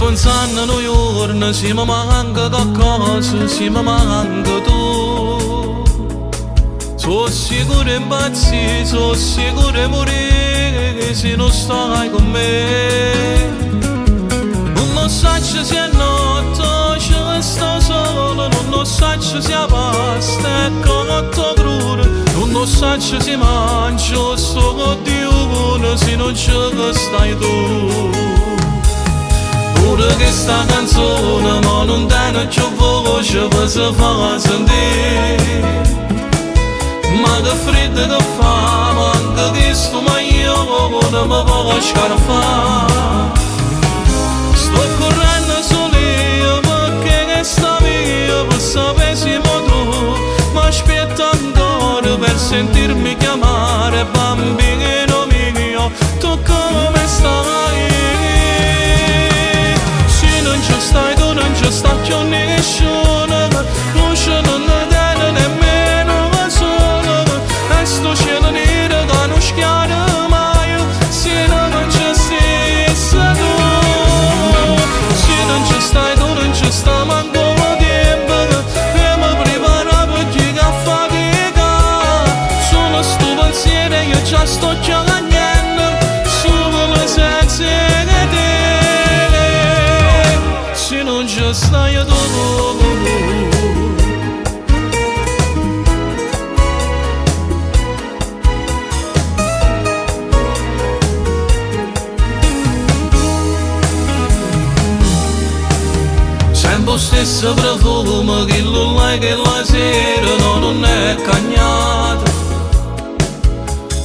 pensando noi giorni, si mi manca qualcosa, si mi manca tu. Sono sicuro impazzire, sono sicuro di morire se non stai con me. Non so se è notte, se sto solo, non so se basta, come tu crudi. Non so se mangio, sto Dio, se non c'è che stai tu. Pure che sta canzone, ma non tiene più voce per si far sentire. Ma che freddo che fa, manca che sto io non mi voglio scarfare. Sto correndo solo io perché che sta via, per sapessimo tu. Ma aspetta ancora per sentirmi chiamare, bambino mio, tu come stai? Se non ci stai tu non ci sta più nessuno, luce non ne tiene nemmeno da solo. E sto cielo nero che non schiara mai, se non ci stessa tu. Se non ci stai tu non ci sta manco tempo, e mi prepara per chi che fatica. Solo sto pensiero io già sto chiamando, solo senza te. Se non ci stai tu. Sempre stesso profumo che l'ulla che la sera non è cagnato.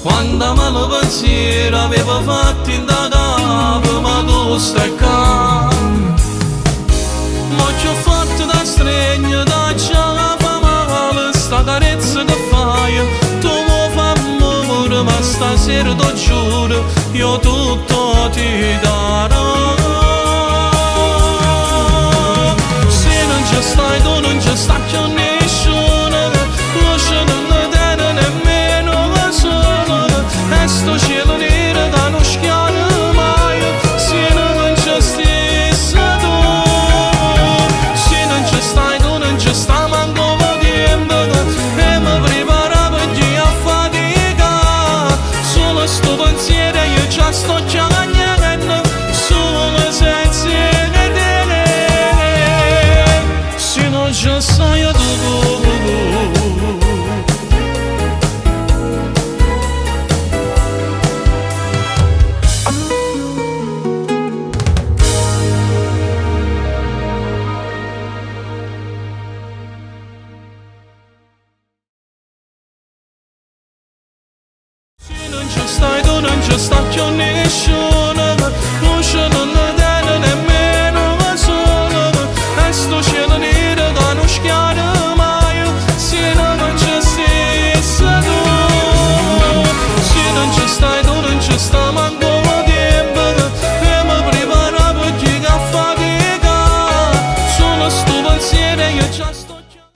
Quando me lo pensiero aveva fatto in da capo, ma tu stai qua. Ma ci ho fatto da stregno, da già fa male, sta carezza che fai, tu mi fai amore, ma stasera ti giuro, io tutto ti darò. Stai tu non ci sta più nessuno, luce non ne tiene nemmeno da solo. E sto cielo nero che non schiara mai, se non ci stessa tu. Se non ci stai tu non ci sta manco tempo, e mi prepara per chi a fatica. Solo sto pensiero io già sto chiamando, solo senza just sai tu. Se non ci stai tu non ci sta più nessuno.